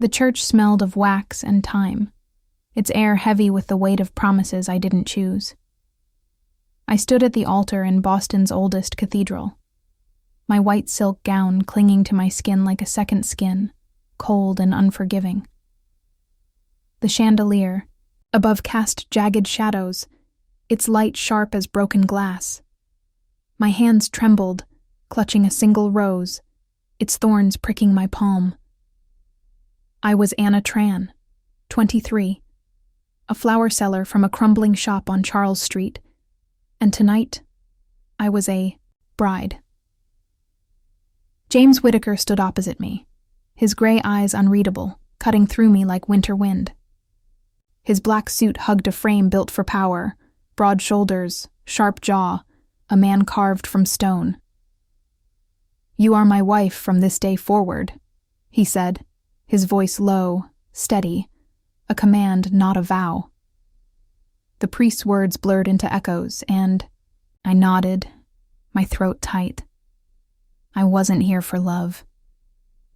The church smelled of wax and time, its air heavy with the weight of promises I didn't choose. I stood at the altar in Boston's oldest cathedral, my white silk gown clinging to my skin like a second skin, cold and unforgiving. The chandelier, above cast jagged shadows, its light sharp as broken glass. My hands trembled, clutching a single rose, its thorns pricking my palm. I was Anna Tran, 23, a flower seller from a crumbling shop on Charles Street, and tonight, I was a bride. James Whittaker stood opposite me, his gray eyes unreadable, cutting through me like winter wind. His black suit hugged a frame built for power, broad shoulders, sharp jaw, a man carved from stone. "You are my wife from this day forward," he said, his voice low, steady, a command, not a vow. The priest's words blurred into echoes, and I nodded, my throat tight. I wasn't here for love.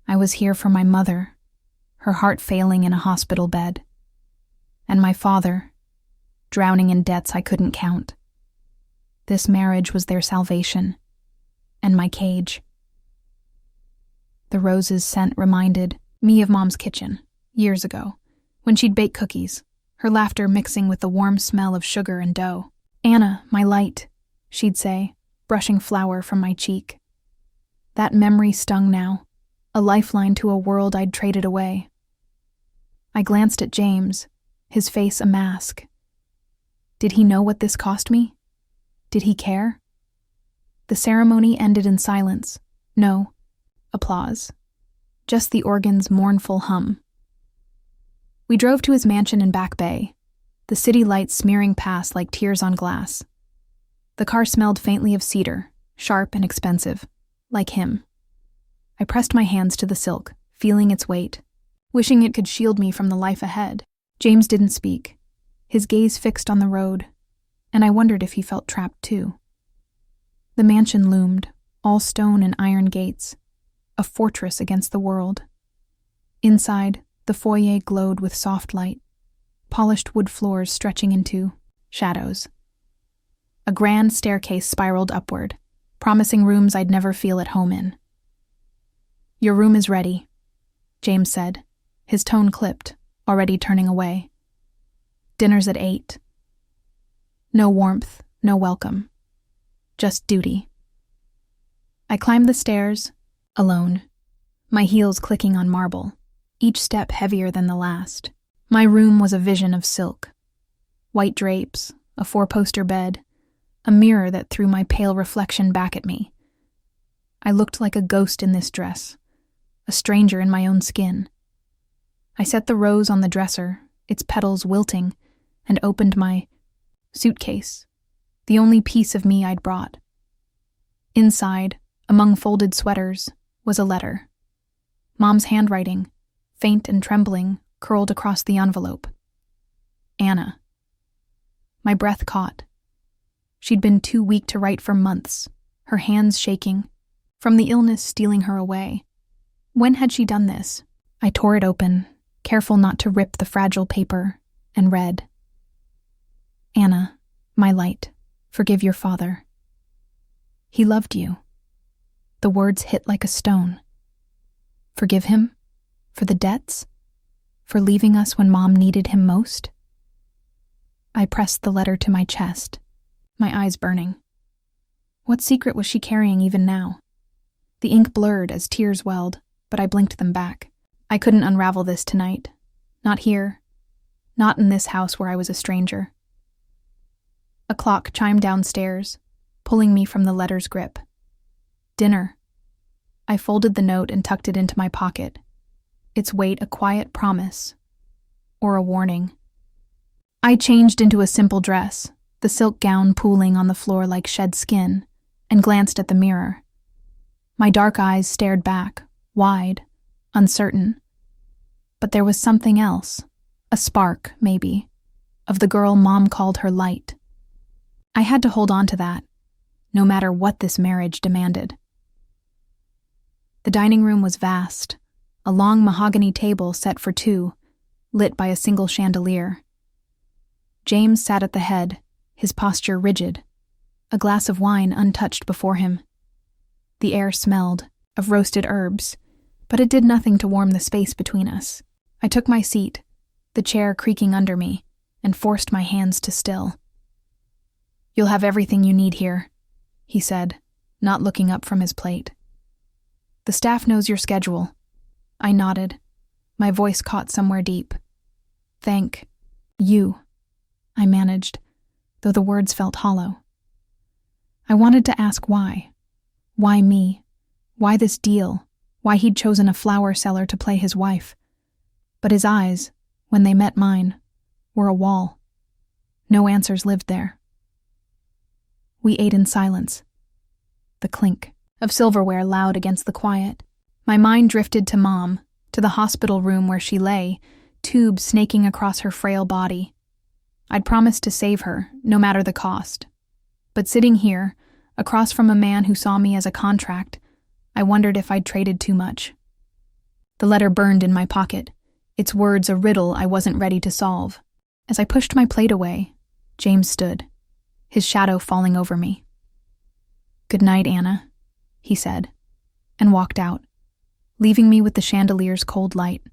I was here for my mother, her heart failing in a hospital bed, and my father, drowning in debts I couldn't count. This marriage was their salvation, and my cage. The rose's scent reminded me of Mom's kitchen, years ago, when she'd bake cookies, her laughter mixing with the warm smell of sugar and dough. "Anna, my light," she'd say, brushing flour from my cheek. That memory stung now, a lifeline to a world I'd traded away. I glanced at James, his face a mask. Did he know what this cost me? Did he care? The ceremony ended in silence. No applause. Just the organ's mournful hum. We drove to his mansion in Back Bay, the city lights smearing past like tears on glass. The car smelled faintly of cedar, sharp and expensive, like him. I pressed my hands to the silk, feeling its weight, wishing it could shield me from the life ahead. James didn't speak, his gaze fixed on the road, and I wondered if he felt trapped too. The mansion loomed, all stone and iron gates, a fortress against the world. Inside, the foyer glowed with soft light, polished wood floors stretching into shadows. A grand staircase spiraled upward, promising rooms I'd never feel at home in. "Your room is ready," James said, his tone clipped, already turning away. "Dinner's at 8. No warmth, no welcome. Just duty." I climbed the stairs, alone, my heels clicking on marble, each step heavier than the last. My room was a vision of silk. White drapes, a 4-poster bed, a mirror that threw my pale reflection back at me. I looked like a ghost in this dress, a stranger in my own skin. I set the rose on the dresser, its petals wilting, and opened my suitcase, the only piece of me I'd brought. Inside, among folded sweaters, was a letter. Mom's handwriting, faint and trembling, curled across the envelope. Anna. My breath caught. She'd been too weak to write for months, her hands shaking, from the illness stealing her away. When had she done this? I tore it open, careful not to rip the fragile paper, and read, "Anna, my light, forgive your father. He loved you." The words hit like a stone. Forgive him? For the debts? For leaving us when Mom needed him most? I pressed the letter to my chest, my eyes burning. What secret was she carrying even now? The ink blurred as tears welled, but I blinked them back. I couldn't unravel this tonight. Not here. Not in this house where I was a stranger. A clock chimed downstairs, pulling me from the letter's grip. Dinner. I folded the note and tucked it into my pocket, its weight a quiet promise, or a warning. I changed into a simple dress, the silk gown pooling on the floor like shed skin, and glanced at the mirror. My dark eyes stared back, wide, uncertain. But there was something else, a spark, maybe, of the girl Mom called her light. I had to hold on to that, no matter what this marriage demanded. The dining room was vast, a long mahogany table set for two, lit by a single chandelier. James sat at the head, his posture rigid, a glass of wine untouched before him. The air smelled of roasted herbs, but it did nothing to warm the space between us. I took my seat, the chair creaking under me, and forced my hands to still. "You'll have everything you need here," he said, not looking up from his plate. "The staff knows your schedule." I nodded, my voice caught somewhere deep. "Thank you," I managed, though the words felt hollow. I wanted to ask why. Why me? Why this deal? Why he'd chosen a flower seller to play his wife? But his eyes, when they met mine, were a wall. No answers lived there. We ate in silence. The clink of silverware loud against the quiet. My mind drifted to Mom, to the hospital room where she lay, tubes snaking across her frail body. I'd promised to save her, no matter the cost. But sitting here, across from a man who saw me as a contract, I wondered if I'd traded too much. The letter burned in my pocket, its words a riddle I wasn't ready to solve. As I pushed my plate away, James stood, his shadow falling over me. "Good night, Anna," he said, and walked out, leaving me with the chandelier's cold light.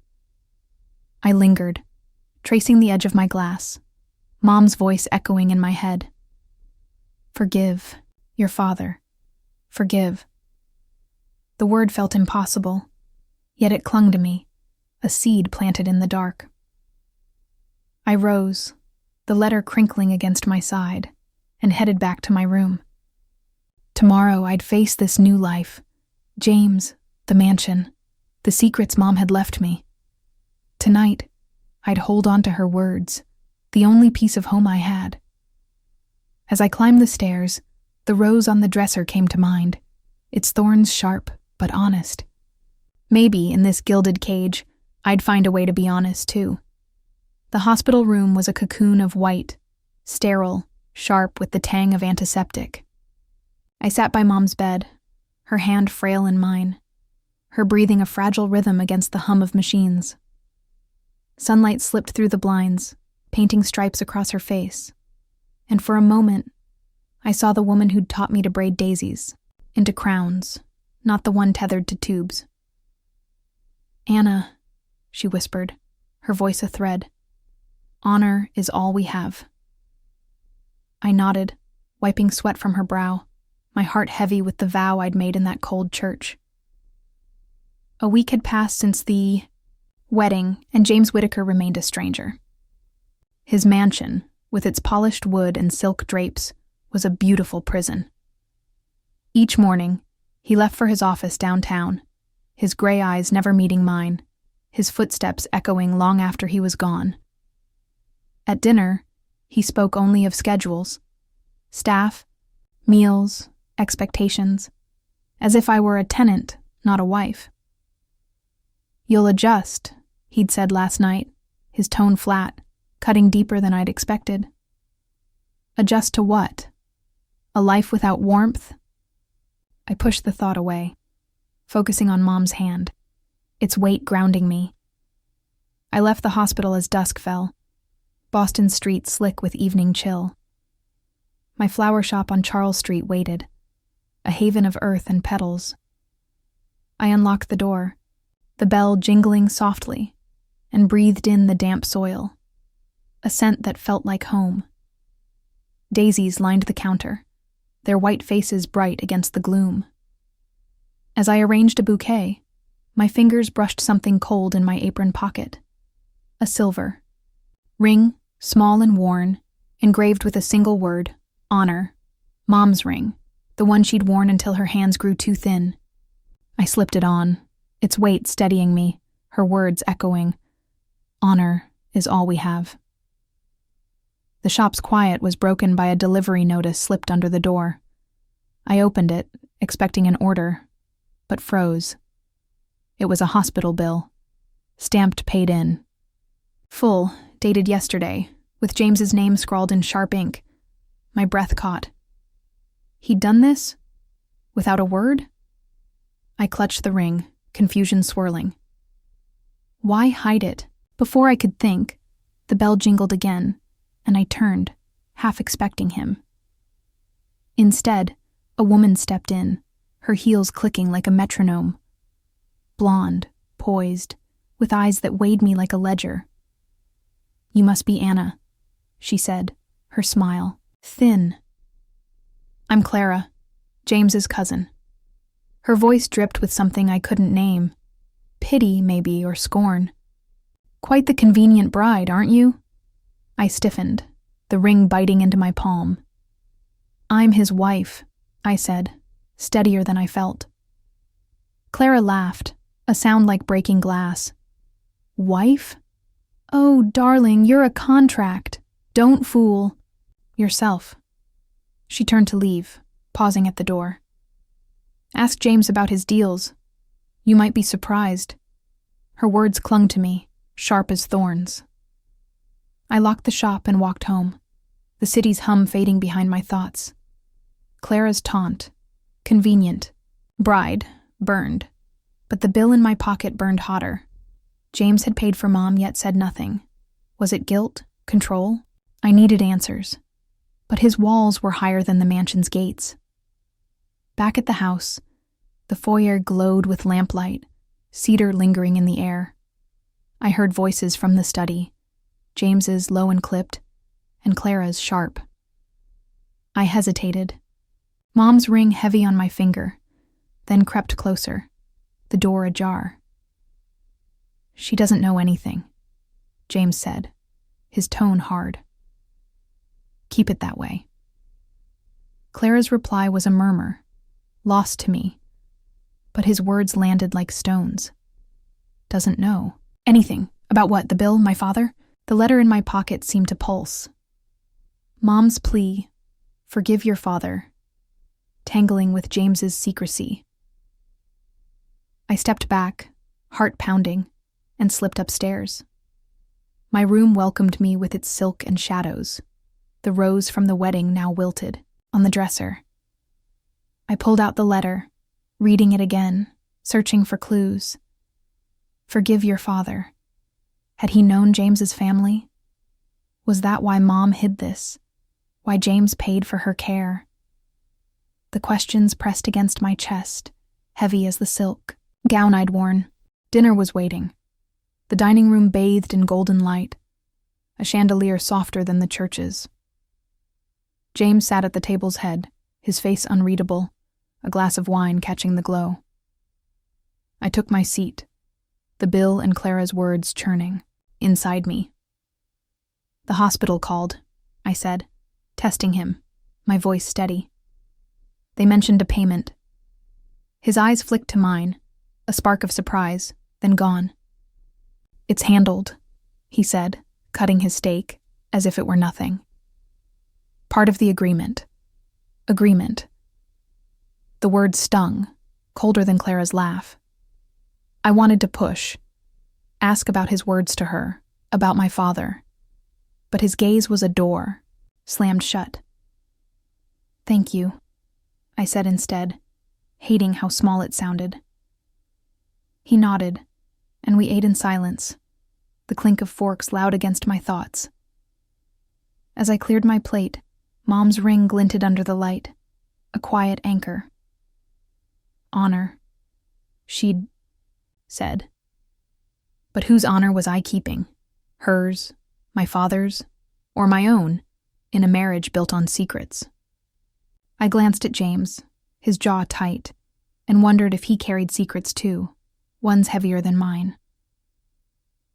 I lingered, tracing the edge of my glass, Mom's voice echoing in my head. "Forgive your father. Forgive." The word felt impossible, yet it clung to me, a seed planted in the dark. I rose, the letter crinkling against my side, and headed back to my room. Tomorrow I'd face this new life, James, the mansion, the secrets Mom had left me. Tonight, I'd hold on to her words, the only piece of home I had. As I climbed the stairs, the rose on the dresser came to mind, its thorns sharp but honest. Maybe in this gilded cage, I'd find a way to be honest too. The hospital room was a cocoon of white, sterile, sharp with the tang of antiseptic. I sat by Mom's bed, her hand frail in mine, her breathing a fragile rhythm against the hum of machines. Sunlight slipped through the blinds, painting stripes across her face, and for a moment, I saw the woman who'd taught me to braid daisies into crowns, not the one tethered to tubes. "Anna," she whispered, her voice a thread. "Honor is all we have." I nodded, wiping sweat from her brow, my heart heavy with the vow I'd made in that cold church. A week had passed since the wedding, and James Whitaker remained a stranger. His mansion, with its polished wood and silk drapes, was a beautiful prison. Each morning, he left for his office downtown, his gray eyes never meeting mine, his footsteps echoing long after he was gone. At dinner, he spoke only of schedules, staff, meals, expectations, as if I were a tenant, not a wife. "You'll adjust," he'd said last night, his tone flat, cutting deeper than I'd expected. Adjust to what? A life without warmth? I pushed the thought away, focusing on Mom's hand, its weight grounding me. I left the hospital as dusk fell, Boston streets slick with evening chill. My flower shop on Charles Street waited, a haven of earth and petals. I unlocked the door, the bell jingling softly, and breathed in the damp soil, a scent that felt like home. Daisies lined the counter, their white faces bright against the gloom. As I arranged a bouquet, my fingers brushed something cold in my apron pocket. A silver ring, small and worn, engraved with a single word, honor. Mom's ring, the one she'd worn until her hands grew too thin. I slipped it on, its weight steadying me, her words echoing, honor is all we have. The shop's quiet was broken by a delivery notice slipped under the door. I opened it, expecting an order, but froze. It was a hospital bill, stamped paid in. Full, dated yesterday, with James's name scrawled in sharp ink. My breath caught. He'd done this? Without a word? I clutched the ring, confusion swirling. Why hide it? Before I could think, the bell jingled again, and I turned, half expecting him. Instead, a woman stepped in, her heels clicking like a metronome. Blonde, poised, with eyes that weighed me like a ledger. "You must be Anna," she said, her smile thin. "I'm Clara, James's cousin." Her voice dripped with something I couldn't name. Pity, maybe, or scorn. "Quite the convenient bride, aren't you?" I stiffened, the ring biting into my palm. "I'm his wife," I said, steadier than I felt. Clara laughed, a sound like breaking glass. "Wife? Oh, darling, you're a contract. Don't fool yourself." She turned to leave, pausing at the door. "Ask James about his deals. You might be surprised." Her words clung to me, sharp as thorns. I locked the shop and walked home, the city's hum fading behind my thoughts. Clara's taunt, convenient. Bride, burned. But the bill in my pocket burned hotter. James had paid for Mom yet said nothing. Was it guilt? Control? I needed answers. But his walls were higher than the mansion's gates. Back at the house, the foyer glowed with lamplight, cedar lingering in the air. I heard voices from the study, James's low and clipped, and Clara's sharp. I hesitated. Mom's ring heavy on my finger, then crept closer, the door ajar. "She doesn't know anything," James said, his tone hard. "Keep it that way." Clara's reply was a murmur, lost to me, but his words landed like stones. "Doesn't know. Anything. About what? The bill? My father?" The letter in my pocket seemed to pulse. Mom's plea, "Forgive your father," tangling with James's secrecy. I stepped back, heart pounding, and slipped upstairs. My room welcomed me with its silk and shadows, the rose from the wedding now wilted, on the dresser. I pulled out the letter, reading it again, searching for clues. Forgive your father. Had he known James's family? Was that why Mom hid this? Why James paid for her care? The questions pressed against my chest, heavy as the silk gown I'd worn. Dinner was waiting. The dining room bathed in golden light, a chandelier softer than the church's. James sat at the table's head, his face unreadable, a glass of wine catching the glow. I took my seat, the bill and Clara's words churning inside me. "The hospital called," I said, testing him, my voice steady. "They mentioned a payment." His eyes flicked to mine, a spark of surprise, then gone. "It's handled," he said, cutting his steak, as if it were nothing. "Part of the agreement." Agreement. The word stung, colder than Clara's laugh. I wanted to push, ask about his words to her, about my father. But his gaze was a door, slammed shut. "Thank you," I said instead, hating how small it sounded. He nodded, and we ate in silence, the clink of forks loud against my thoughts. As I cleared my plate, Mom's ring glinted under the light, a quiet anchor. "Honor," she'd said. But whose honor was I keeping? Hers, my father's, or my own, in a marriage built on secrets? I glanced at James, his jaw tight, and wondered if he carried secrets too, ones heavier than mine.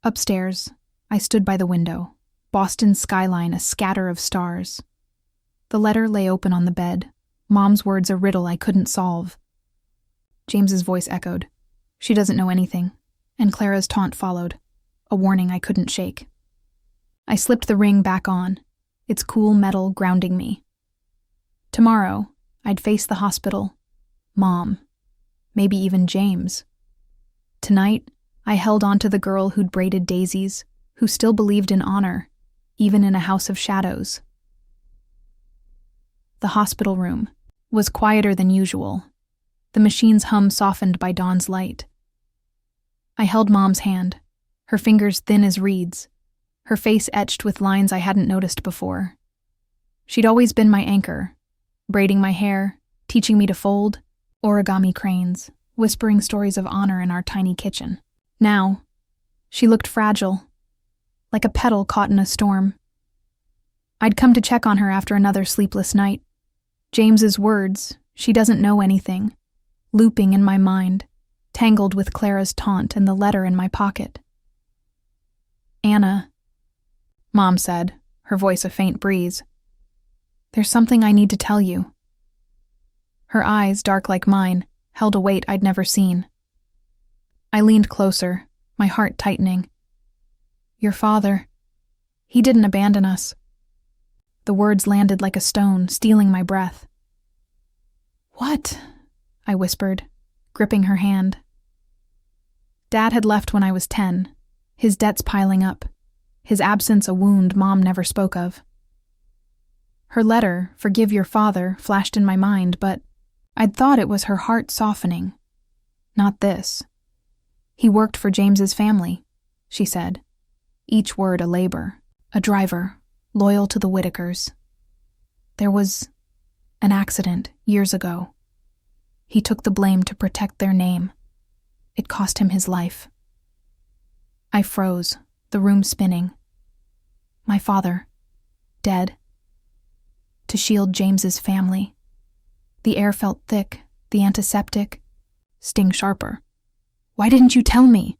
Upstairs, I stood by the window, Boston's skyline a scatter of stars. The letter lay open on the bed, Mom's words a riddle I couldn't solve. James's voice echoed, "She doesn't know anything," and Clara's taunt followed, a warning I couldn't shake. I slipped the ring back on, its cool metal grounding me. Tomorrow, I'd face the hospital, Mom, maybe even James. Tonight, I held on to the girl who'd braided daisies, who still believed in honor, even in a house of shadows. The hospital room was quieter than usual, the machine's hum softened by dawn's light. I held Mom's hand, her fingers thin as reeds, her face etched with lines I hadn't noticed before. She'd always been my anchor, braiding my hair, teaching me to fold, origami cranes, whispering stories of honor in our tiny kitchen. Now, she looked fragile, like a petal caught in a storm. I'd come to check on her after another sleepless night. James's words, "She doesn't know anything," looping in my mind, tangled with Clara's taunt and the letter in my pocket. "Anna," Mom said, her voice a faint breeze. "There's something I need to tell you." Her eyes, dark like mine, held a weight I'd never seen. I leaned closer, my heart tightening. "Your father, he didn't abandon us." The words landed like a stone, stealing my breath. "What?" I whispered, gripping her hand. Dad had left when I was 10, his debts piling up, his absence a wound Mom never spoke of. Her letter, "Forgive your father," flashed in my mind, but I'd thought it was her heart softening. Not this. "He worked for James's family," she said, each word a labor, a driver, loyal to the Whitakers. "There was an accident years ago. He took the blame to protect their name. It cost him his life." I froze, the room spinning. My father, dead. To shield James's family. The air felt thick, the antiseptic, sting sharper. "Why didn't you tell me?"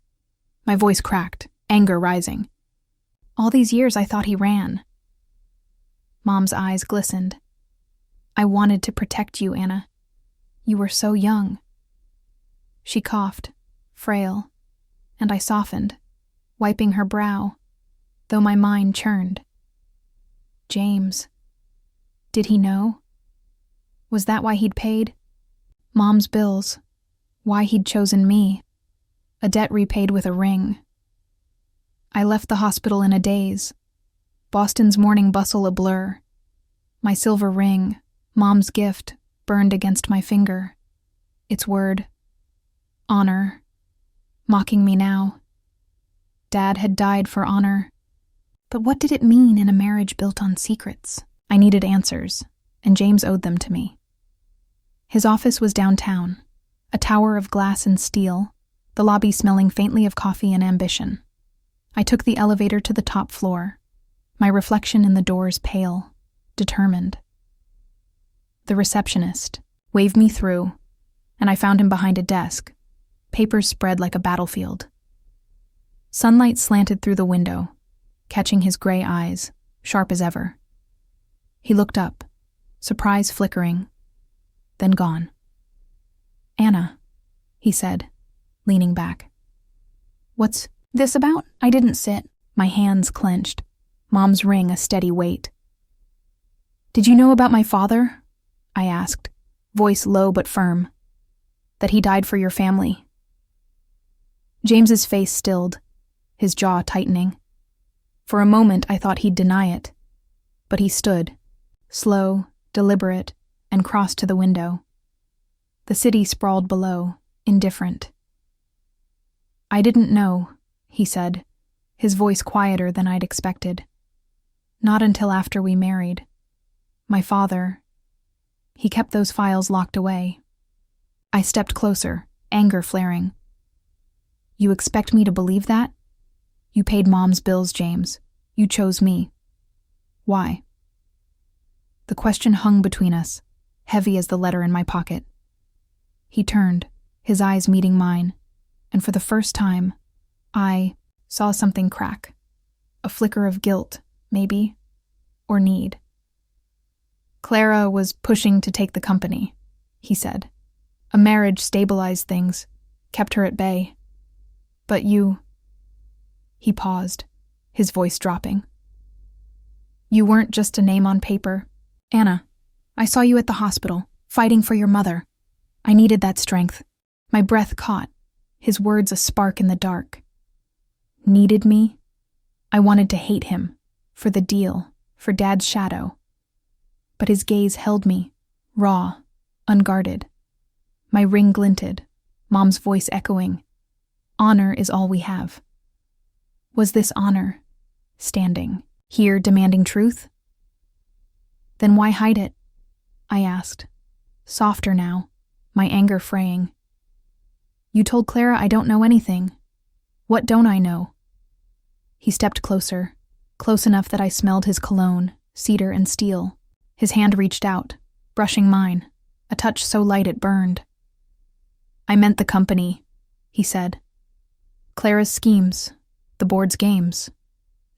My voice cracked, anger rising. "All these years I thought he ran." Mom's eyes glistened. "I wanted to protect you, Anna. You were so young." She coughed, frail, and I softened, wiping her brow, though my mind churned. James. Did he know? Was that why he'd paid? Mom's bills. Why he'd chosen me. A debt repaid with a ring. I left the hospital in a daze. Boston's morning bustle a blur. My silver ring, Mom's gift, burned against my finger. Its word, honor, mocking me now. Dad had died for honor. But what did it mean in a marriage built on secrets? I needed answers, and James owed them to me. His office was downtown, a tower of glass and steel, the lobby smelling faintly of coffee and ambition. I took the elevator to the top floor, my reflection in the doors pale, determined. The receptionist waved me through, and I found him behind a desk, papers spread like a battlefield. Sunlight slanted through the window, catching his gray eyes, sharp as ever. He looked up, surprise flickering, then gone. "Anna," he said, leaning back. "What's this about?" I didn't sit, my hands clenched, Mom's ring a steady weight. "Did you know about my father?" I asked, voice low but firm. "That he died for your family?" James's face stilled, his jaw tightening. For a moment I thought he'd deny it, but he stood, slow, deliberate, and crossed to the window. The city sprawled below, indifferent. "I didn't know," he said, his voice quieter than I'd expected. "Not until after we married. My father, he kept those files locked away." I stepped closer, anger flaring. "You expect me to believe that? You paid Mom's bills, James. You chose me. Why?" The question hung between us, heavy as the letter in my pocket. He turned, his eyes meeting mine, and for the first time, I saw something crack. A flicker of guilt, maybe, or need. "Clara was pushing to take the company," he said. "A marriage stabilized things, kept her at bay. But you..." He paused, his voice dropping. "You weren't just a name on paper. Anna, I saw you at the hospital, fighting for your mother. I needed that strength." My breath caught, his words a spark in the dark. Needed me? I wanted to hate him, for the deal, for Dad's shadow. But his gaze held me, raw, unguarded. My ring glinted, Mom's voice echoing. "Honor is all we have." Was this honor, standing here demanding truth? Then why hide it? I asked, softer now, my anger fraying. You told Clara I don't know anything. What don't I know? He stepped closer, close enough that I smelled his cologne, cedar and steel. His hand reached out, brushing mine, a touch so light it burned. I meant the company, he said. Clara's schemes, the board's games.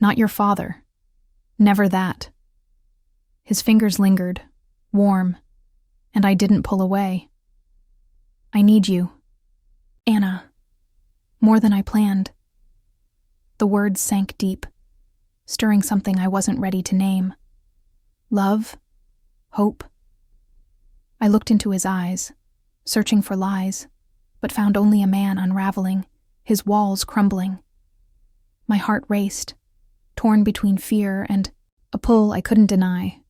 Not your father. Never that. His fingers lingered, warm, and I didn't pull away. I need you, Anna, more than I planned. The words sank deep, stirring something I wasn't ready to name. Love? Hope? I looked into his eyes, searching for lies, but found only a man unraveling, his walls crumbling. My heart raced, torn between fear and a pull I couldn't deny.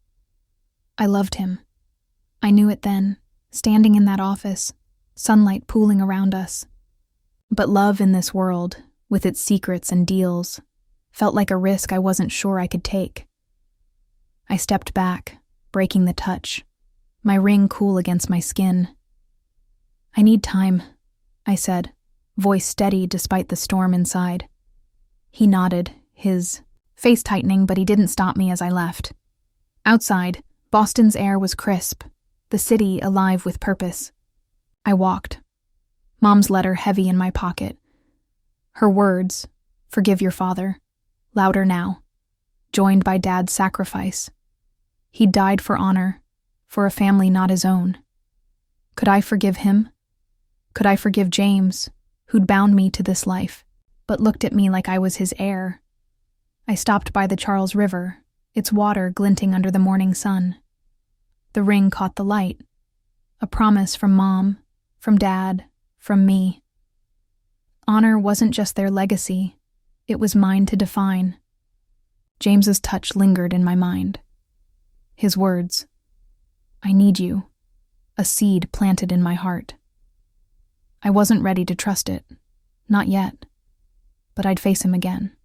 I loved him. I knew it then, standing in that office, sunlight pooling around us. But love in this world, with its secrets and deals, felt like a risk I wasn't sure I could take. I stepped back, breaking the touch, my ring cool against my skin. I need time, I said, voice steady despite the storm inside. He nodded, his face tightening, but he didn't stop me as I left. Outside, Boston's air was crisp, the city alive with purpose. I walked, Mom's letter heavy in my pocket. Her words, forgive your father, louder now, joined by Dad's sacrifice. He'd died for honor, for a family not his own. Could I forgive him? Could I forgive James, who'd bound me to this life, but looked at me like I was his heir? I stopped by the Charles River, its water glinting under the morning sun. The ring caught the light, a promise from Mom, from Dad, from me. Honor wasn't just their legacy, it was mine to define. James's touch lingered in my mind. His words, I need you, a seed planted in my heart. I wasn't ready to trust it, not yet, but I'd face him again.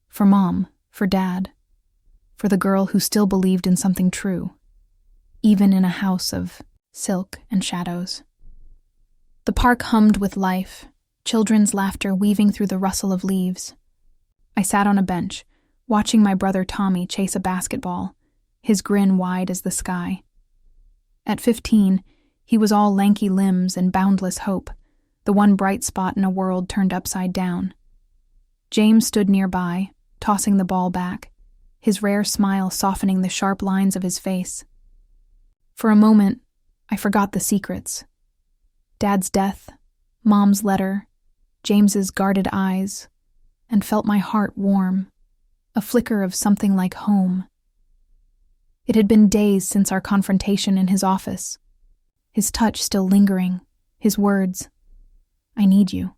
For Mom, for Dad, for the girl who still believed in something true, even in a house of silk and shadows. The park hummed with life, children's laughter weaving through the rustle of leaves. I sat on a bench, watching my brother Tommy chase a basketball, his grin wide as the sky. At 15, he was all lanky limbs and boundless hope, the one bright spot in a world turned upside down. James stood nearby, tossing the ball back, his rare smile softening the sharp lines of his face. For a moment, I forgot the secrets. Dad's death, Mom's letter, James's guarded eyes, and felt my heart warm, a flicker of something like home. It had been days since our confrontation in his office, his touch still lingering, his words, I need you,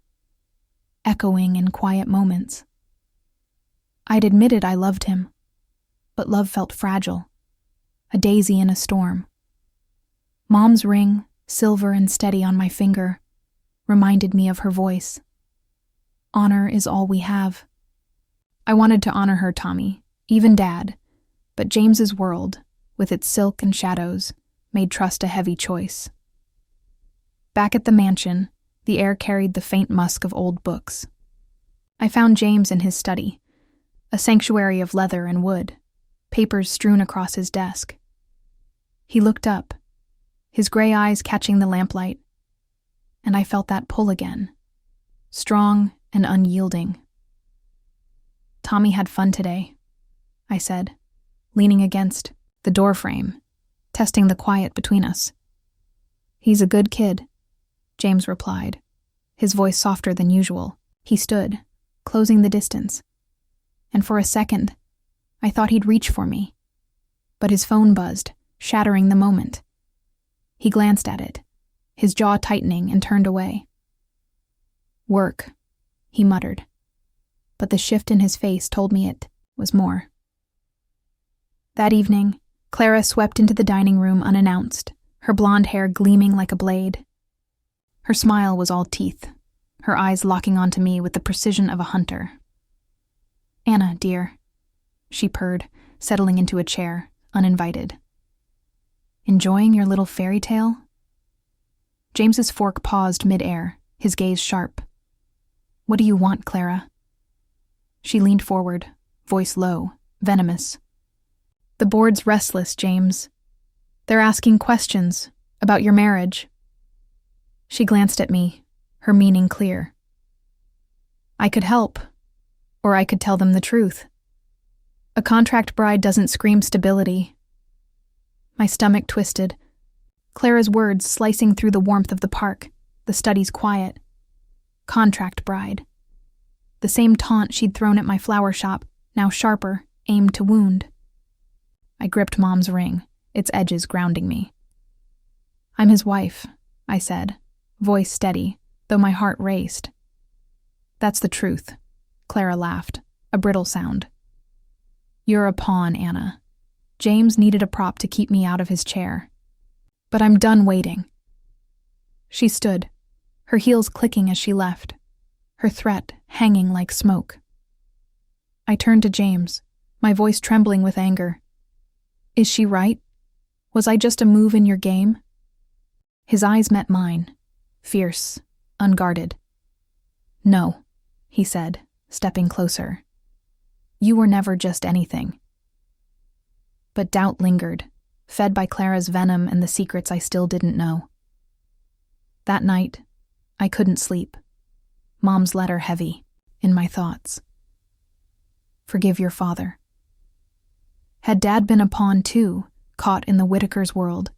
echoing in quiet moments. I'd admitted I loved him, but love felt fragile, a daisy in a storm. Mom's ring, silver and steady on my finger, reminded me of her voice. Honor is all we have. I wanted to honor her, Tommy, even Dad, but James's world, with its silk and shadows, made trust a heavy choice. Back at the mansion, the air carried the faint musk of old books. I found James in his study, a sanctuary of leather and wood, papers strewn across his desk. He looked up, his gray eyes catching the lamplight, and I felt that pull again, strong and unyielding. Tommy had fun today, I said, leaning against the doorframe, testing the quiet between us. He's a good kid, James replied, his voice softer than usual. He stood, closing the distance, and for a second, I thought he'd reach for me. But his phone buzzed, shattering the moment. He glanced at it, his jaw tightening, and turned away. Work, he muttered, but the shift in his face told me it was more. That evening, Clara swept into the dining room unannounced, her blonde hair gleaming like a blade. Her smile was all teeth, her eyes locking onto me with the precision of a hunter. Anna, dear, she purred, settling into a chair, uninvited. Enjoying your little fairy tale? James's fork paused mid-air, his gaze sharp. What do you want, Clara? She leaned forward, voice low, venomous. The board's restless, James. They're asking questions about your marriage. She glanced at me, her meaning clear. I could help, or I could tell them the truth. A contract bride doesn't scream stability. My stomach twisted, Clara's words slicing through the warmth of the park, the study's quiet. Contract bride. The same taunt she'd thrown at my flower shop, now sharper, aimed to wound. I gripped Mom's ring, its edges grounding me. I'm his wife, I said, voice steady, though my heart raced. That's the truth, Clara laughed, a brittle sound. You're a pawn, Anna. James needed a prop to keep me out of his chair. But I'm done waiting. She stood, her heels clicking as she left, her threat hanging like smoke. I turned to James, my voice trembling with anger. Is she right? Was I just a move in your game? His eyes met mine, fierce, unguarded. No, he said, stepping closer. You were never just anything. But doubt lingered, fed by Clara's venom and the secrets I still didn't know. That night, I couldn't sleep. Mom's letter heavy in my thoughts. Forgive your father. Had Dad been a pawn too, caught in the Whitakers' world?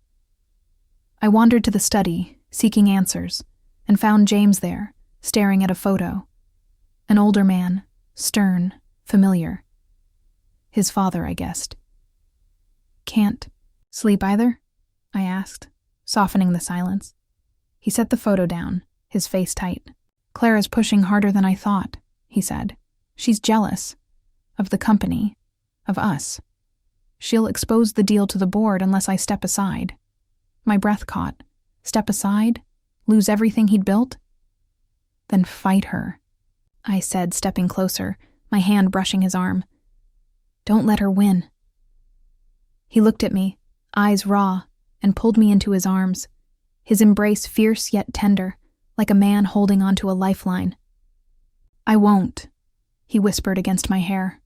I wandered to the study, seeking answers, and found James there, staring at a photo. An older man, stern, familiar. His father, I guessed. Can't sleep either? I asked, softening the silence. He set the photo down, his face tight. Clara's pushing harder than I thought, he said. She's jealous. Of the company. Of us. She'll expose the deal to the board unless I step aside. My breath caught. Step aside? Lose everything he'd built? Then fight her, I said, stepping closer, my hand brushing his arm. Don't let her win. He looked at me, eyes raw, and pulled me into his arms, his embrace fierce yet tender, like a man holding onto a lifeline. I won't, he whispered against my hair.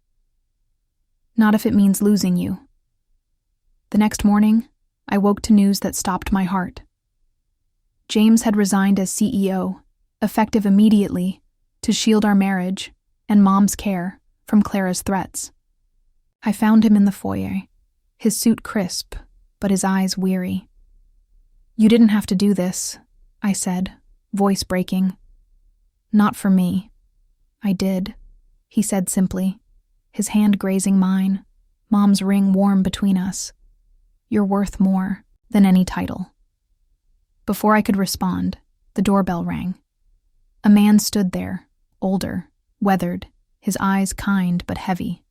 Not if it means losing you. The next morning, I woke to news that stopped my heart. James had resigned as CEO, effective immediately, to shield our marriage and Mom's care from Clara's threats. I found him in the foyer, his suit crisp, but his eyes weary. You didn't have to do this, I said, voice breaking. Not for me. I did, he said simply, his hand grazing mine, Mom's ring warm between us. You're worth more than any title. Before I could respond, the doorbell rang. A man stood there, older, weathered, his eyes kind but heavy.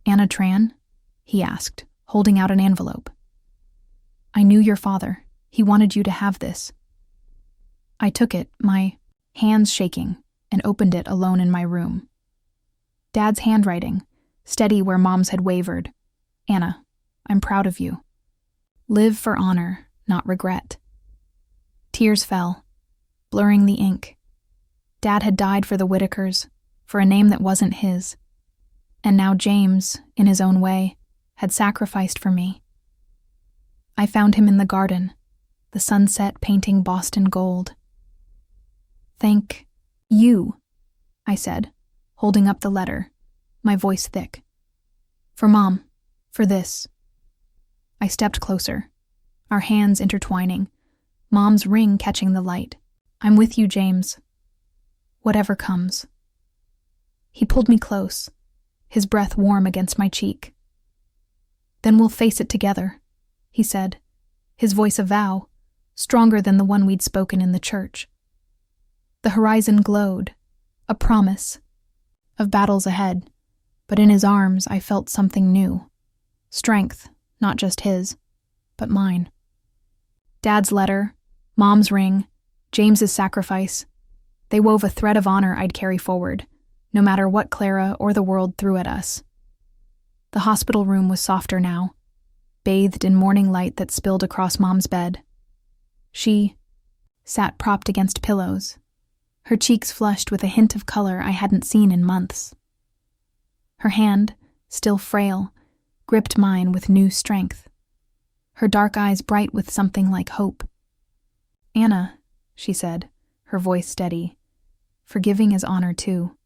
Anna Tran? He asked, holding out an envelope. I knew your father. He wanted you to have this. I took it, my hands shaking, and opened it alone in my room. Dad's handwriting, steady where Mom's had wavered. Anna, I'm proud of you. Live for honor, not regret. Tears fell, blurring the ink. Dad had died for the Whitakers, for a name that wasn't his. And now James, in his own way, had sacrificed for me. I found him in the garden, the sunset painting Boston gold. Thank you, I said, holding up the letter, my voice thick. For Mom, for this. I stepped closer, our hands intertwining, Mom's ring catching the light. I'm with you, James. Whatever comes. He pulled me close, his breath warm against my cheek. Then we'll face it together, he said, his voice a vow, stronger than the one we'd spoken in the church. The horizon glowed, a promise of battles ahead, but in his arms I felt something new. Strength, not just his, but mine. Dad's letter, Mom's ring, James's sacrifice, they wove a thread of honor I'd carry forward, no matter what Clara or the world threw at us. The hospital room was softer now, bathed in morning light that spilled across Mom's bed. She sat propped against pillows, her cheeks flushed with a hint of color I hadn't seen in months. Her hand, still frail, gripped mine with new strength, her dark eyes bright with something like hope. "Anna," she said, her voice steady, "forgiving is honor too."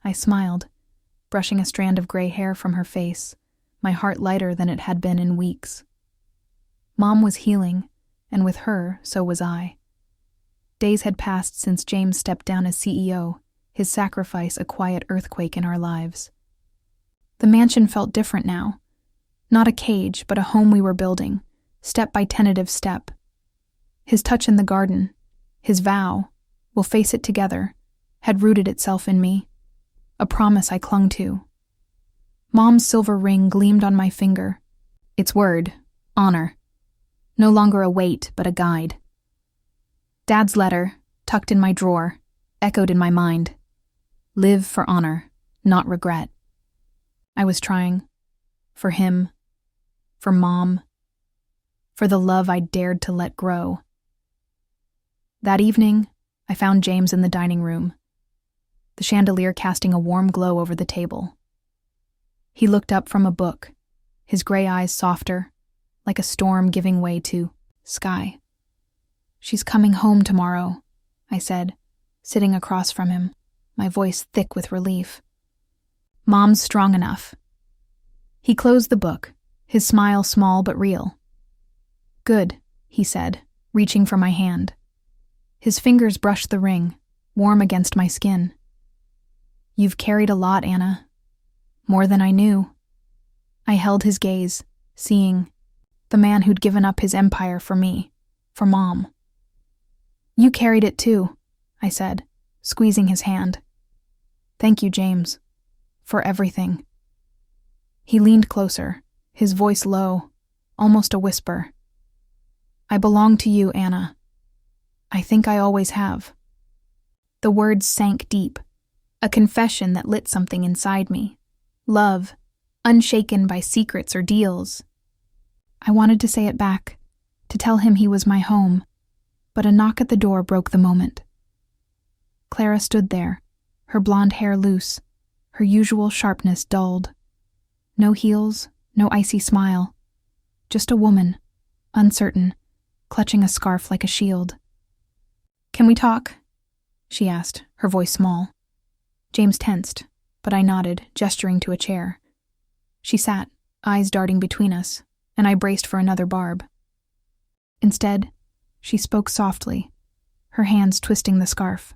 I smiled, brushing a strand of gray hair from her face, my heart lighter than it had been in weeks. Mom was healing, and with her, so was I. Days had passed since James stepped down as CEO, his sacrifice a quiet earthquake in our lives. The mansion felt different now. Not a cage, but a home we were building, step by tentative step. His touch in the garden, his vow, "We'll face it together," had rooted itself in me, a promise I clung to. Mom's silver ring gleamed on my finger, its word, honor, no longer a weight but a guide. Dad's letter, tucked in my drawer, echoed in my mind. Live for honor, not regret. I was trying. For him. For Mom. For the love I dared to let grow. That evening, I found James in the dining room, the chandelier casting a warm glow over the table. He looked up from a book, his gray eyes softer, like a storm giving way to sky. "She's coming home tomorrow," I said, sitting across from him, my voice thick with relief. "Mom's strong enough." He closed the book, his smile small but real. "Good," he said, reaching for my hand. His fingers brushed the ring, warm against my skin. "You've carried a lot, Anna. More than I knew." I held his gaze, seeing the man who'd given up his empire for me, for Mom. "You carried it too," I said, squeezing his hand. "Thank you, James, for everything." He leaned closer, his voice low, almost a whisper. "I belong to you, Anna. I think I always have." The words sank deep, a confession that lit something inside me. Love, unshaken by secrets or deals. I wanted to say it back, to tell him he was my home, but a knock at the door broke the moment. Clara stood there, her blonde hair loose, her usual sharpness dulled. No heels, no icy smile, just a woman, uncertain, clutching a scarf like a shield. "Can we talk?" she asked, her voice small. James tensed, but I nodded, gesturing to a chair. She sat, eyes darting between us, and I braced for another barb. Instead, she spoke softly, her hands twisting the scarf.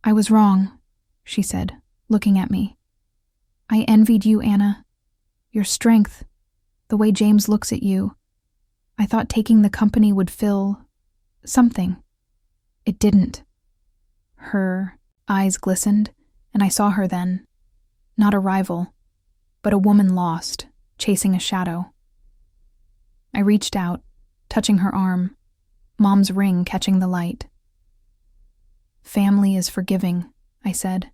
"I was wrong," she said, looking at me. "I envied you, Anna. Your strength, the way James looks at you. I thought taking the company would fill something. It didn't." Her eyes glistened, and I saw her then. Not a rival, but a woman lost, chasing a shadow. I reached out, touching her arm, Mom's ring catching the light. "Family is forgiving," I said,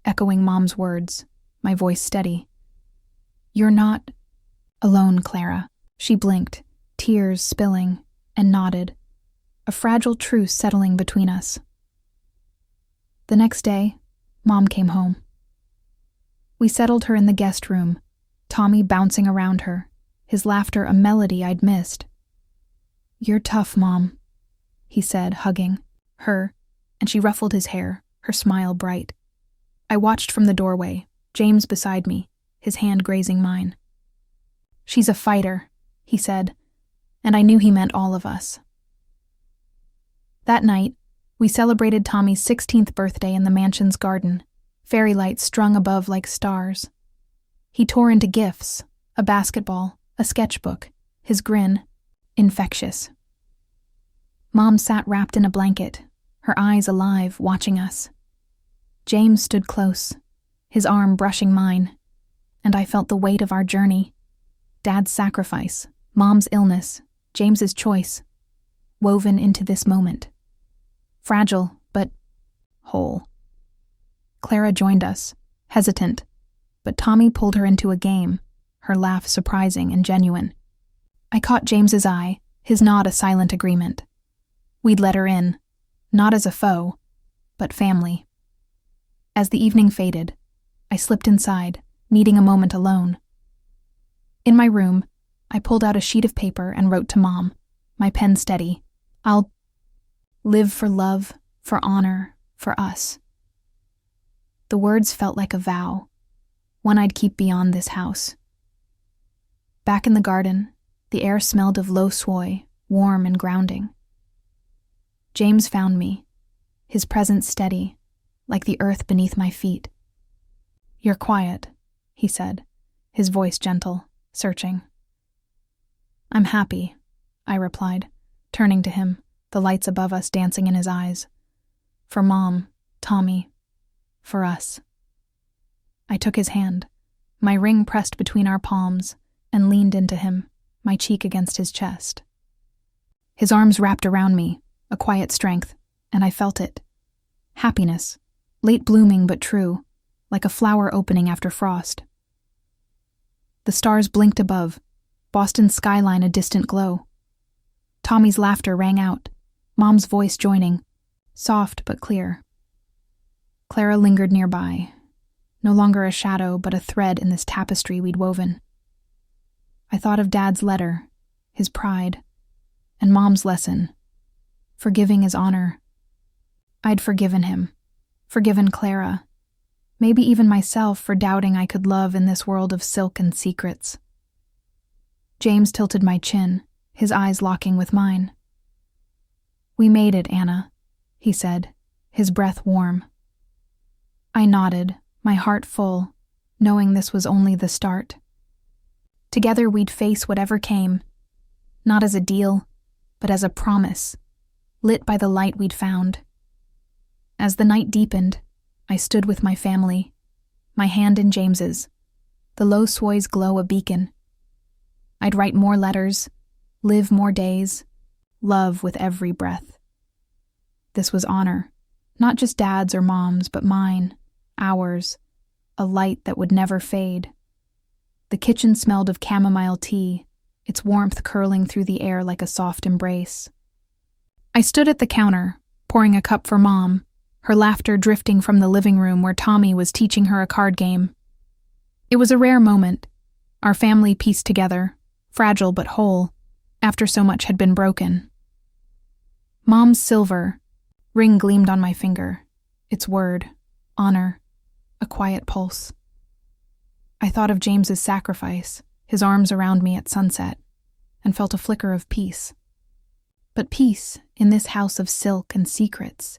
echoing Mom's words, my voice steady. "You're not alone, Clara." She blinked, tears spilling, and nodded, a fragile truce settling between us. The next day, Mom came home. We settled her in the guest room, Tommy bouncing around her, his laughter a melody I'd missed. "You're tough, Mom," he said, hugging her, and she ruffled his hair, her smile bright. I watched from the doorway, James beside me, his hand grazing mine. "She's a fighter," he said, and I knew he meant all of us. That night, we celebrated Tommy's 16th birthday in the mansion's garden, fairy lights strung above like stars. He tore into gifts, a basketball, a sketchbook, his grin, infectious. Mom sat wrapped in a blanket, her eyes alive, watching us. James stood close, his arm brushing mine, and I felt the weight of our journey. Dad's sacrifice, Mom's illness, James's choice, woven into this moment. Fragile, but whole. Clara joined us, hesitant, but Tommy pulled her into a game, her laugh surprising and genuine. I caught James's eye, his nod a silent agreement. We'd let her in, not as a foe, but family. As the evening faded, I slipped inside, needing a moment alone. In my room, I pulled out a sheet of paper and wrote to Mom, my pen steady. I'll live for love, for honor, for us. The words felt like a vow, one I'd keep beyond this house. Back in the garden, the air smelled of lo swoi, warm and grounding. James found me, his presence steady, like the earth beneath my feet. You're quiet, he said, his voice gentle, searching. I'm happy, I replied, turning to him, the lights above us dancing in his eyes. For Mom, Tommy, for us. I took his hand, my ring pressed between our palms, and leaned into him, my cheek against his chest. His arms wrapped around me, a quiet strength, and I felt it. Happiness, late blooming but true, like a flower opening after frost. The stars blinked above, Boston's skyline a distant glow. Tommy's laughter rang out, Mom's voice joining, soft but clear. Clara lingered nearby, no longer a shadow but a thread in this tapestry we'd woven. I thought of Dad's letter, his pride, and Mom's lesson. Forgiving is honor. I'd forgiven him, forgiven Clara, maybe even myself for doubting I could love in this world of silk and secrets. James tilted my chin, his eyes locking with mine. We made it, Anna, he said, his breath warm. I nodded, my heart full, knowing this was only the start. Together we'd face whatever came, not as a deal, but as a promise, lit by the light we'd found. As the night deepened, I stood with my family, my hand in James's, the lo swoi's glow a beacon. I'd write more letters, live more days, love with every breath. This was honor, not just Dad's or Mom's, but mine, ours, a light that would never fade. The kitchen smelled of chamomile tea, its warmth curling through the air like a soft embrace. I stood at the counter, pouring a cup for Mom, her laughter drifting from the living room where Tommy was teaching her a card game. It was a rare moment, our family pieced together, fragile but whole, after so much had been broken. Mom's silver ring gleamed on my finger, its word, honor, a quiet pulse. I thought of James's sacrifice, his arms around me at sunset, and felt a flicker of peace. But peace, in this house of silk and secrets,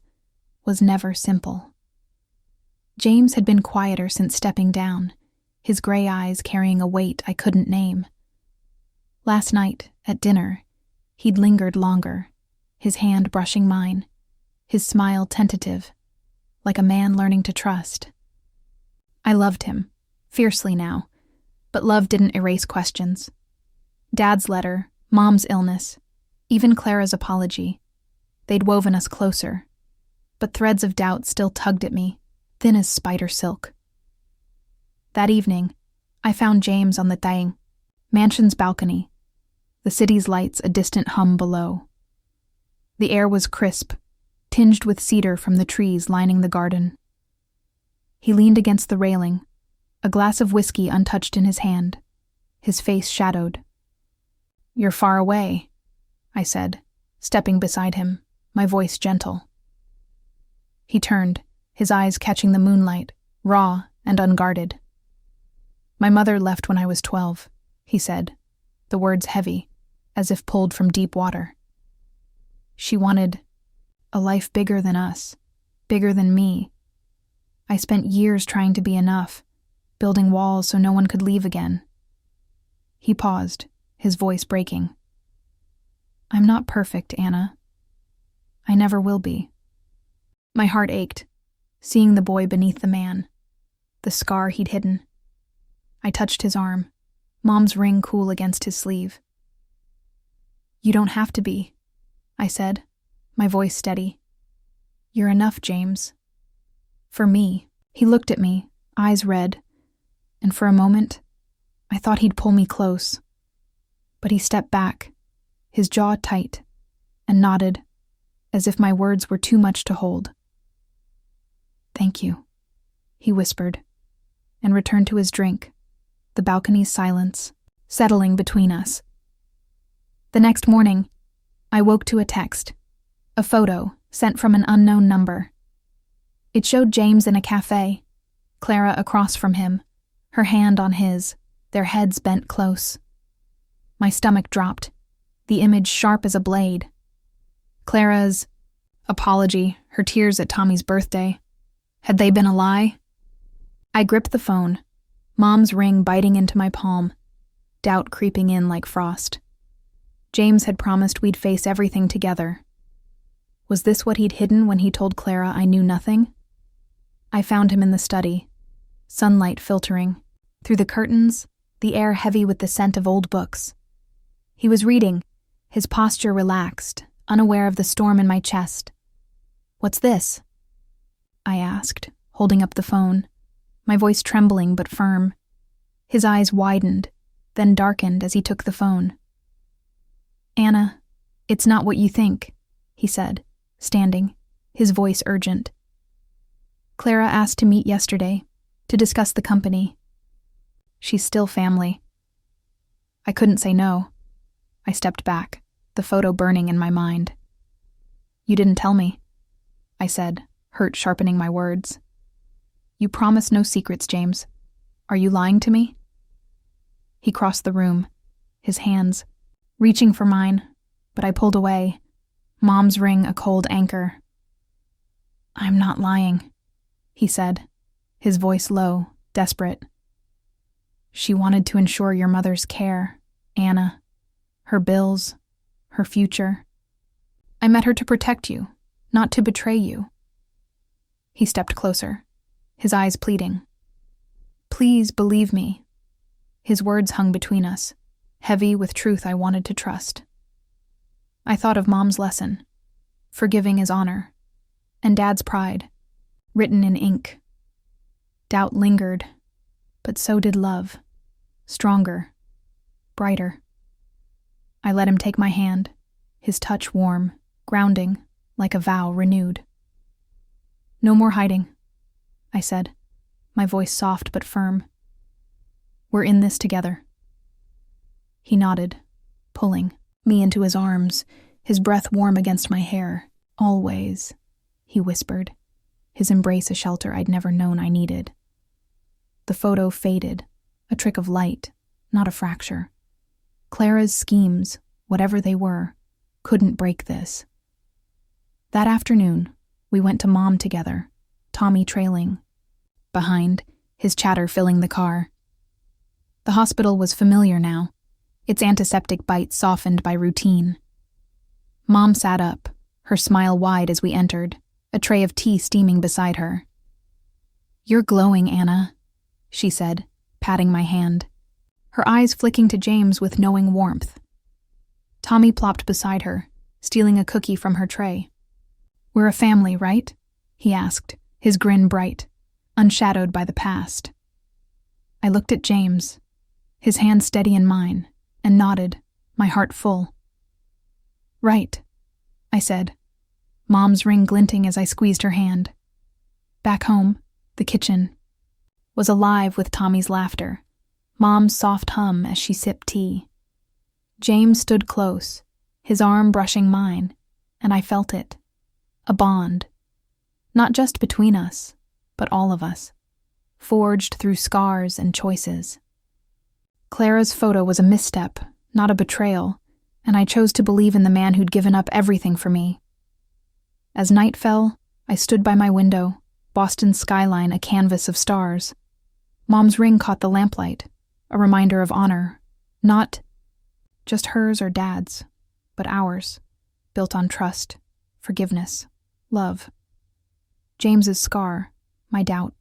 was never simple. James had been quieter since stepping down, his gray eyes carrying a weight I couldn't name. Last night, at dinner, he'd lingered longer, his hand brushing mine, his smile tentative, like a man learning to trust. I loved him, fiercely now, but love didn't erase questions. Dad's letter, Mom's illness, even Clara's apology, they'd woven us closer, but threads of doubt still tugged at me, thin as spider silk. That evening, I found James on the Daing mansion's balcony, the city's lights a distant hum below. The air was crisp, tinged with cedar from the trees lining the garden. He leaned against the railing, a glass of whiskey untouched in his hand, his face shadowed. You're far away, I said, stepping beside him, my voice gentle. He turned, his eyes catching the moonlight, raw and unguarded. My mother left when I was 12, he said, the words heavy, as if pulled from deep water. She wanted a life bigger than us, bigger than me. I spent years trying to be enough, building walls so no one could leave again. He paused, his voice breaking. I'm not perfect, Anna. I never will be. My heart ached, seeing the boy beneath the man, the scar he'd hidden. I touched his arm, Mom's ring cool against his sleeve. You don't have to be, I said, my voice steady. You're enough, James. For me. He looked at me, eyes red, and for a moment, I thought he'd pull me close. But he stepped back, his jaw tight, and nodded, as if my words were too much to hold. "Thank you," he whispered, and returned to his drink, the balcony's silence settling between us. The next morning, I woke to a text, a photo sent from an unknown number. It showed James in a cafe, Clara across from him, her hand on his, their heads bent close. My stomach dropped, the image sharp as a blade. Clara's apology, her tears at Tommy's birthday. Had they been a lie? I gripped the phone, Mom's ring biting into my palm, doubt creeping in like frost. James had promised we'd face everything together. Was this what he'd hidden when he told Clara I knew nothing? I found him in the study, sunlight filtering. Through the curtains, the air heavy with the scent of old books. He was reading, his posture relaxed, unaware of the storm in my chest. "What's this?" I asked, holding up the phone, my voice trembling but firm. His eyes widened, then darkened as he took the phone. "Anna, it's not what you think," he said, standing, his voice urgent. "Clara asked to meet yesterday, to discuss the company. She's still family." I couldn't say no. I stepped back, the photo burning in my mind. "You didn't tell me," I said, hurt sharpening my words. "You promised no secrets, James. Are you lying to me?" He crossed the room, his hands reaching for mine, but I pulled away, Mom's ring a cold anchor. "I'm not lying," he said, his voice low, desperate. "She wanted to ensure your mother's care, Anna, her bills, her future. I met her to protect you, not to betray you." He stepped closer, his eyes pleading. "Please believe me." His words hung between us, heavy with truth I wanted to trust. I thought of Mom's lesson, forgiving is honor, and Dad's pride, written in ink. Doubt lingered, but so did love, stronger, brighter. I let him take my hand, his touch warm, grounding, like a vow renewed. "No more hiding," I said, my voice soft but firm. "We're in this together." He nodded, pulling me into his arms, his breath warm against my hair. "Always," he whispered, his embrace a shelter I'd never known I needed. The photo faded, a trick of light, not a fracture. Clara's schemes, whatever they were, couldn't break this. That afternoon, we went to Mom together, Tommy trailing behind, his chatter filling the car. The hospital was familiar now, its antiseptic bite softened by routine. Mom sat up, her smile wide as we entered, a tray of tea steaming beside her. "You're glowing, Anna," she said, patting my hand, her eyes flicking to James with knowing warmth. Tommy plopped beside her, stealing a cookie from her tray. "We're a family, right?" he asked, his grin bright, unshadowed by the past. I looked at James, his hand steady in mine, and nodded, my heart full. "Right," I said, Mom's ring glinting as I squeezed her hand. Back home, the kitchen was alive with Tommy's laughter, Mom's soft hum as she sipped tea. James stood close, his arm brushing mine, and I felt it. A bond. Not just between us, but all of us, forged through scars and choices. Clara's photo was a misstep, not a betrayal, and I chose to believe in the man who'd given up everything for me. As night fell, I stood by my window, Boston's skyline a canvas of stars. Mom's ring caught the lamplight, a reminder of honor, not just hers or Dad's, but ours, built on trust, forgiveness, love. James's scar, my doubt.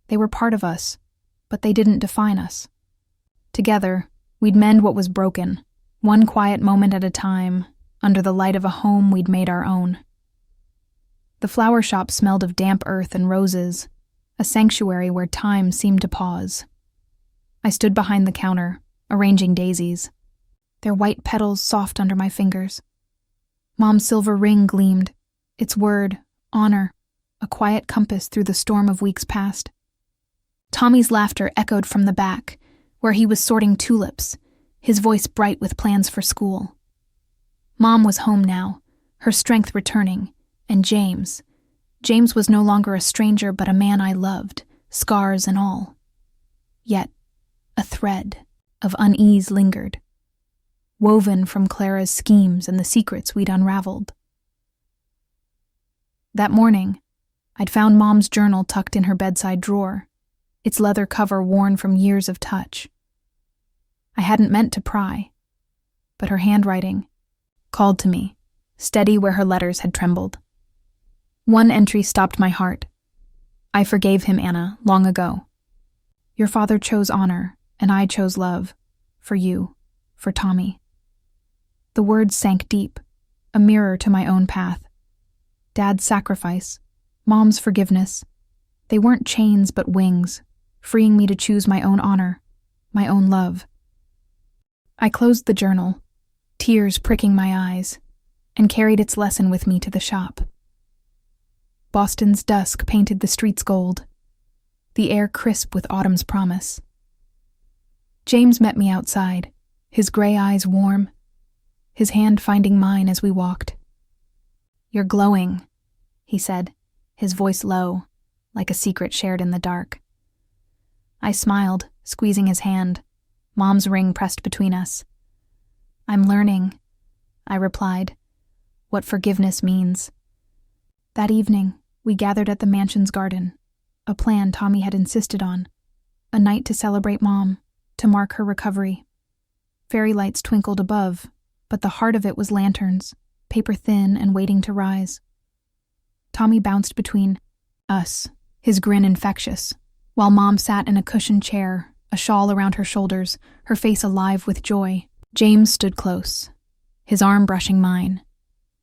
They were part of us, but they didn't define us. Together, we'd mend what was broken, one quiet moment at a time, under the light of a home we'd made our own. The flower shop smelled of damp earth and roses, a sanctuary where time seemed to pause. I stood behind the counter, arranging daisies, their white petals soft under my fingers. Mom's silver ring gleamed, its word, honor, a quiet compass through the storm of weeks past. Tommy's laughter echoed from the back, where he was sorting tulips, his voice bright with plans for school. Mom was home now, her strength returning, and James was no longer a stranger but a man I loved, scars and all. Yet, a thread of unease lingered, woven from Clara's schemes and the secrets we'd unraveled. That morning, I'd found Mom's journal tucked in her bedside drawer, its leather cover worn from years of touch. I hadn't meant to pry, but her handwriting called to me, steady where her letters had trembled. One entry stopped my heart. I forgave him, Anna, long ago. Your father chose honor, and I chose love. For you, for Tommy. The words sank deep, a mirror to my own path. Dad's sacrifice, Mom's forgiveness. They weren't chains but wings, freeing me to choose my own honor, my own love. I closed the journal, tears pricking my eyes, and carried its lesson with me to the shop. Boston's dusk painted the streets gold, the air crisp with autumn's promise. James met me outside, his gray eyes warm, his hand finding mine as we walked. You're glowing, he said, his voice low, like a secret shared in the dark. I smiled, squeezing his hand, Mom's ring pressed between us. I'm learning, I replied, what forgiveness means. That evening, we gathered at the mansion's garden, a plan Tommy had insisted on, a night to celebrate Mom, to mark her recovery. Fairy lights twinkled above, but the heart of it was lanterns, paper thin and waiting to rise. Tommy bounced between us, his grin infectious, while Mom sat in a cushioned chair, a shawl around her shoulders, her face alive with joy. James stood close, his arm brushing mine,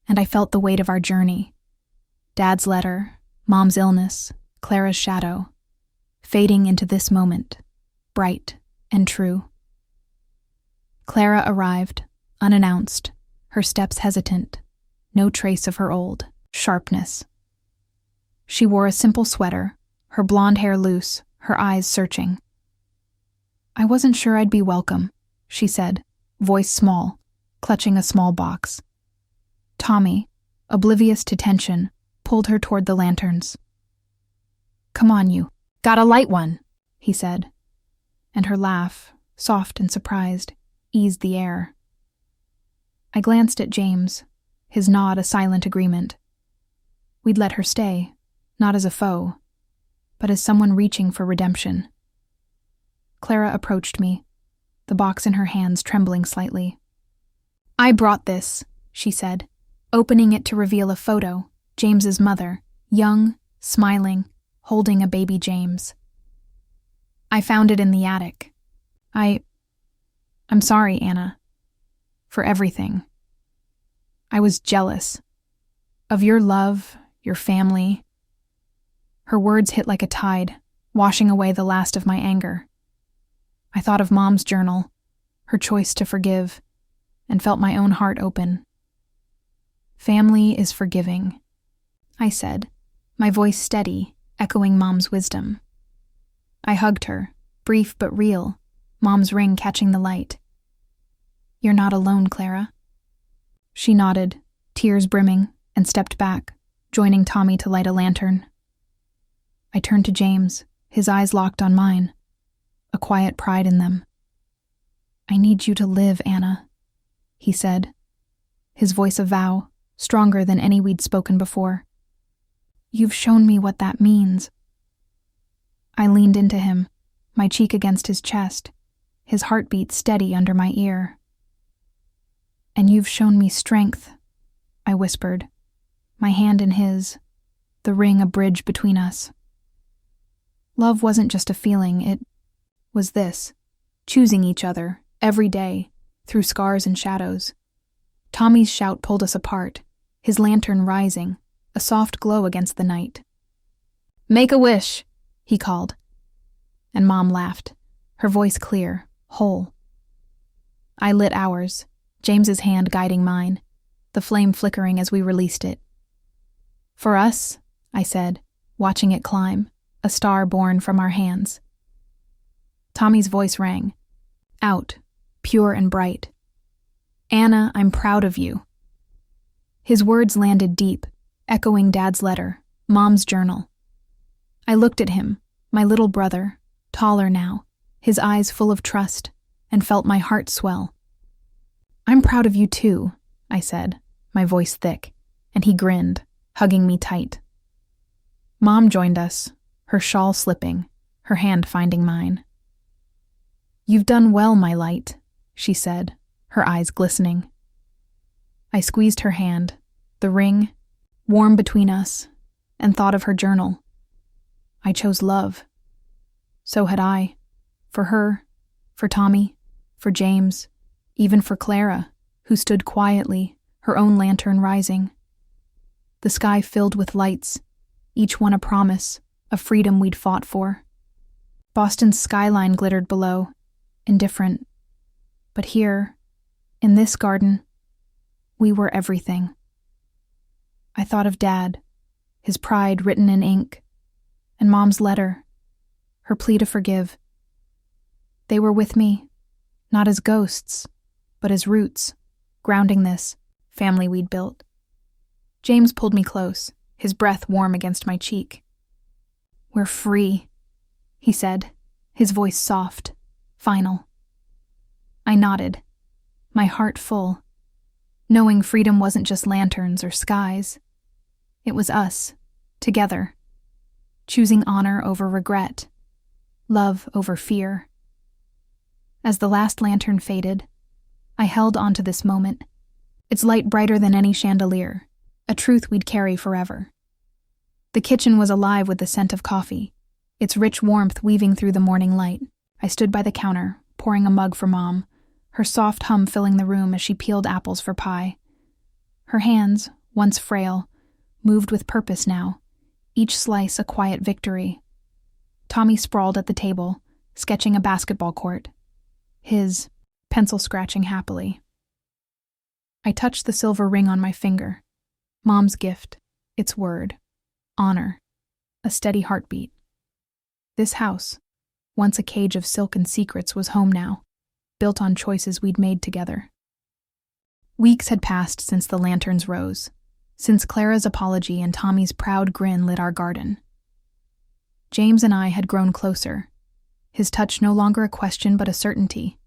and I felt the weight of our journey. Dad's letter, Mom's illness, Clara's shadow, fading into this moment, bright and true. Clara arrived, unannounced, her steps hesitant, no trace of her old sharpness. She wore a simple sweater, her blonde hair loose, her eyes searching. I wasn't sure I'd be welcome, she said, voice small, clutching a small box. Tommy, oblivious to tension, pulled her toward the lanterns. Come on, you. Gotta light one, he said, and her laugh, soft and surprised, eased the air. I glanced at James, his nod a silent agreement. We'd let her stay, not as a foe, but as someone reaching for redemption. Clara approached me, the box in her hands trembling slightly. I brought this, she said, opening it to reveal a photo, James's mother, young, smiling, holding a baby James. I found it in the attic. I'm sorry, Anna, for everything. I was jealous of your love, your family. Her words hit like a tide, washing away the last of my anger. I thought of Mom's journal, her choice to forgive, and felt my own heart open. Family is forgiving, I said, my voice steady, echoing Mom's wisdom. I hugged her, brief but real, Mom's ring catching the light. You're not alone, Clara. She nodded, tears brimming, and stepped back, joining Tommy to light a lantern. I turned to James, his eyes locked on mine, a quiet pride in them. I need you to live, Anna, he said, his voice a vow, stronger than any we'd spoken before. You've shown me what that means. I leaned into him, my cheek against his chest, his heartbeat steady under my ear. And you've shown me strength, I whispered, my hand in his, the ring a bridge between us. Love wasn't just a feeling, it was this, choosing each other, every day, through scars and shadows. Tommy's shout pulled us apart, his lantern rising, a soft glow against the night. Make a wish, he called. And Mom laughed, her voice clear, whole. I lit ours, James's hand guiding mine, the flame flickering as we released it. For us, I said, watching it climb, a star born from our hands. Tommy's voice rang, out, pure and bright. Anna, I'm proud of you. His words landed deep, echoing Dad's letter, Mom's journal. I looked at him, my little brother, taller now, his eyes full of trust, and felt my heart swell. I'm proud of you too, I said, my voice thick, and he grinned, hugging me tight. Mom joined us, her shawl slipping, her hand finding mine. You've done well, my light, she said, her eyes glistening. I squeezed her hand, the ring, warm between us, and thought of her journal. I chose love. So had I. For her, for Tommy, for James, even for Clara, who stood quietly, her own lantern rising. The sky filled with lights, each one a promise, a freedom we'd fought for. Boston's skyline glittered below, indifferent. But here, in this garden, we were everything. I thought of Dad, his pride written in ink, and Mom's letter, her plea to forgive. They were with me, not as ghosts, but as roots, grounding this family we'd built. James pulled me close, his breath warm against my cheek. We're free, he said, his voice soft, final. I nodded, my heart full, knowing freedom wasn't just lanterns or skies. It was us, together, choosing honor over regret, love over fear. As the last lantern faded, I held onto this moment, its light brighter than any chandelier, a truth we'd carry forever. The kitchen was alive with the scent of coffee, its rich warmth weaving through the morning light. I stood by the counter, pouring a mug for Mom, her soft hum filling the room as she peeled apples for pie. Her hands, once frail, moved with purpose now, each slice a quiet victory. Tommy sprawled at the table, sketching a basketball court, his pencil scratching happily. I touched the silver ring on my finger. Mom's gift, its word, honor, a steady heartbeat. This house, once a cage of silken secrets, was home now, built on choices we'd made together. Weeks had passed since the lanterns rose, since Clara's apology and Tommy's proud grin lit our garden. James and I had grown closer, his touch no longer a question but a certainty,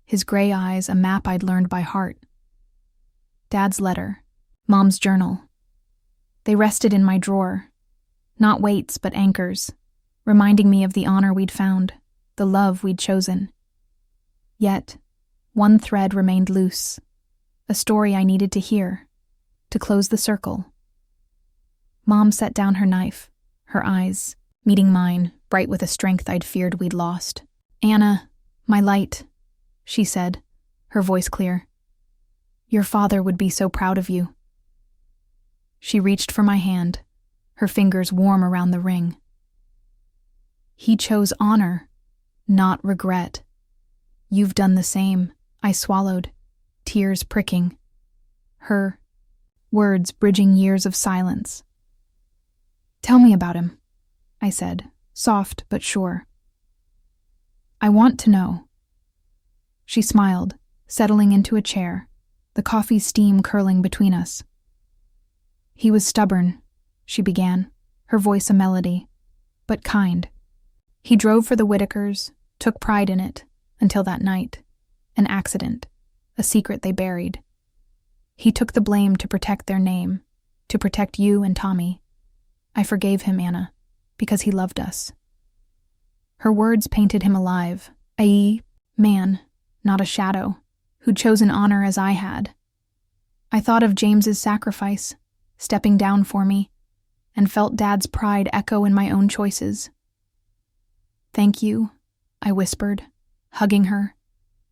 his gray eyes a map I'd learned by heart. Dad's letter, Mom's journal. They rested in my drawer, not weights but anchors, reminding me of the honor we'd found, the love we'd chosen. Yet, one thread remained loose, a story I needed to hear, to close the circle. Mom set down her knife, her eyes, meeting mine, bright with a strength I'd feared we'd lost. Anna, my light, she said, her voice clear. Your father would be so proud of you. She reached for my hand, her fingers warm around the ring. He chose honor, not regret. You've done the same, I swallowed, tears pricking. Her words bridging years of silence. Tell me about him, I said, soft but sure. I want to know. She smiled, settling into a chair, the coffee steam curling between us. He was stubborn, she began, her voice a melody, but kind. He drove for the Whitakers, took pride in it, until that night. An accident, a secret they buried. He took the blame to protect their name, to protect you and Tommy. I forgave him, Anna, because he loved us. Her words painted him alive, a man, not a shadow, who'd chosen honor as I had. I thought of James's sacrifice, stepping down for me, and felt Dad's pride echo in my own choices. Thank you, I whispered, hugging her,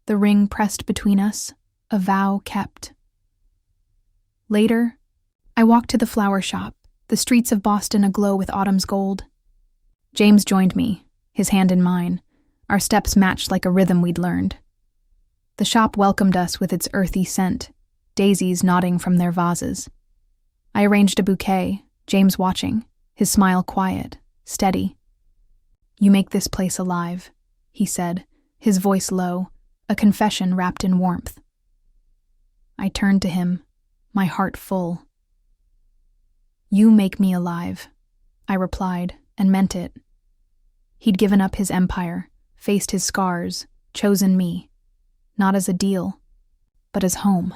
the ring pressed between us, a vow kept. Later, I walked to the flower shop, the streets of Boston aglow with autumn's gold. James joined me, his hand in mine. Our steps matched like a rhythm we'd learned. The shop welcomed us with its earthy scent, daisies nodding from their vases. I arranged a bouquet, James watching, his smile quiet, steady. "You make this place alive," he said, his voice low, a confession wrapped in warmth. I turned to him, my heart full. "You make me alive," I replied, and meant it. He'd given up his empire, faced his scars, chosen me, not as a deal, but as home.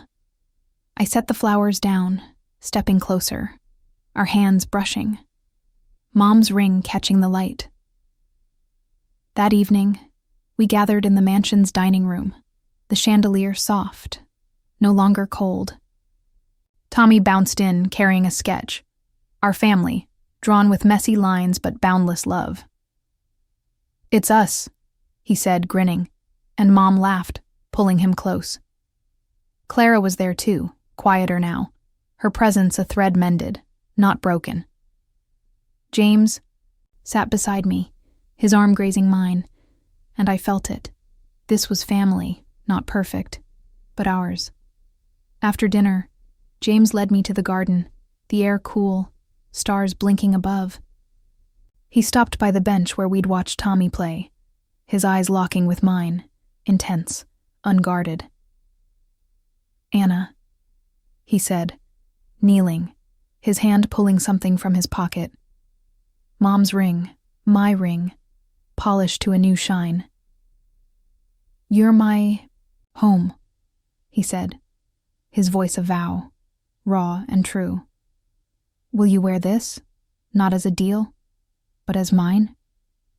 I set the flowers down, stepping closer, our hands brushing, Mom's ring catching the light. That evening, we gathered in the mansion's dining room, the chandelier soft, no longer cold. Tommy bounced in, carrying a sketch. Our family, drawn with messy lines but boundless love. "It's us," he said, grinning, and Mom laughed, pulling him close. Clara was there too, quieter now, her presence a thread mended, not broken. James sat beside me, his arm grazing mine, and I felt it. This was family, not perfect, but ours. After dinner, James led me to the garden, the air cool, stars blinking above. He stopped by the bench where we'd watched Tommy play, his eyes locking with mine, intense, unguarded. "Anna," he said, kneeling, his hand pulling something from his pocket. "Mom's ring, my ring, polished to a new shine. You're my home," he said, his voice a vow, raw and true. "Will you wear this, not as a deal, but as mine?"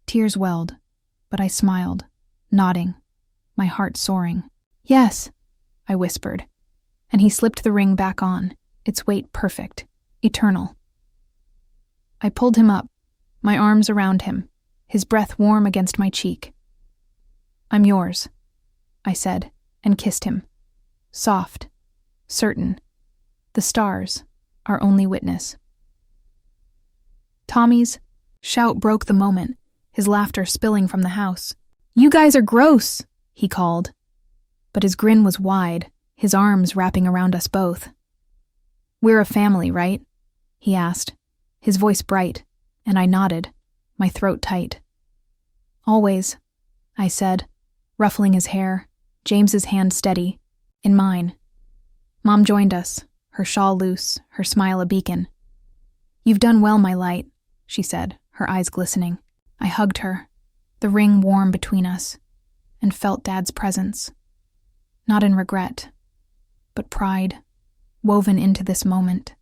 Tears welled, but I smiled, nodding, my heart soaring. "Yes," I whispered, and he slipped the ring back on, its weight perfect, eternal. I pulled him up, my arms around him, his breath warm against my cheek. "I'm yours," I said, and kissed him. Soft, certain, the stars, our only witness. Tommy's shout broke the moment, his laughter spilling from the house. "You guys are gross," he called. But his grin was wide, his arms wrapping around us both. "We're a family, right?" he asked, his voice bright, and I nodded, my throat tight. "Always," I said, ruffling his hair, James's hand steady, in mine. Mom joined us, her shawl loose, her smile a beacon. "You've done well, my light," she said, her eyes glistening. I hugged her, the ring warm between us, and felt Dad's presence. Not in regret, but pride, woven into this moment,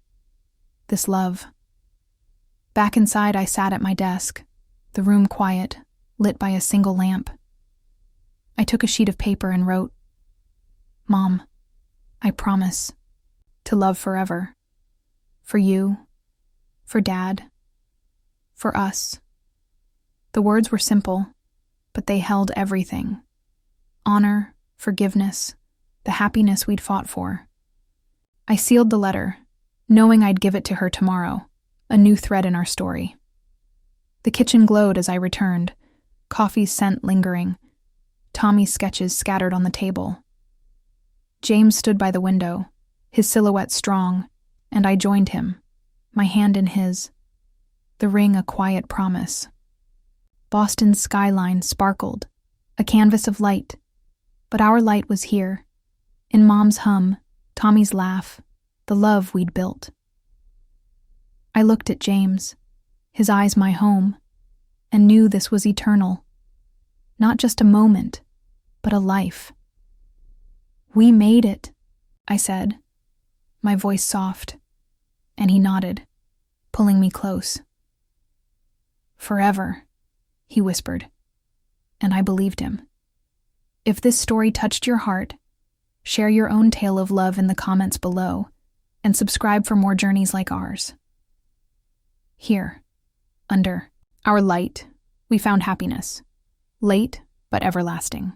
this love. Back inside, I sat at my desk, the room quiet, lit by a single lamp. I took a sheet of paper and wrote, "Mom, I promise to love forever. For you, for Dad, for us." The words were simple, but they held everything. Honor, forgiveness, the happiness we'd fought for. I sealed the letter, knowing I'd give it to her tomorrow, a new thread in our story. The kitchen glowed as I returned, coffee's scent lingering, Tommy's sketches scattered on the table. James stood by the window, his silhouette strong, and I joined him, my hand in his, the ring a quiet promise. Boston's skyline sparkled, a canvas of light, but our light was here, in Mom's hum, Tommy's laugh, the love we'd built. I looked at James, his eyes my home, and knew this was eternal. Not just a moment, but a life. "We made it," I said, my voice soft, and he nodded, pulling me close. "Forever," he whispered, and I believed him. If this story touched your heart, share your own tale of love in the comments below, and subscribe for more journeys like ours. Here, under our light, we found happiness, late but everlasting.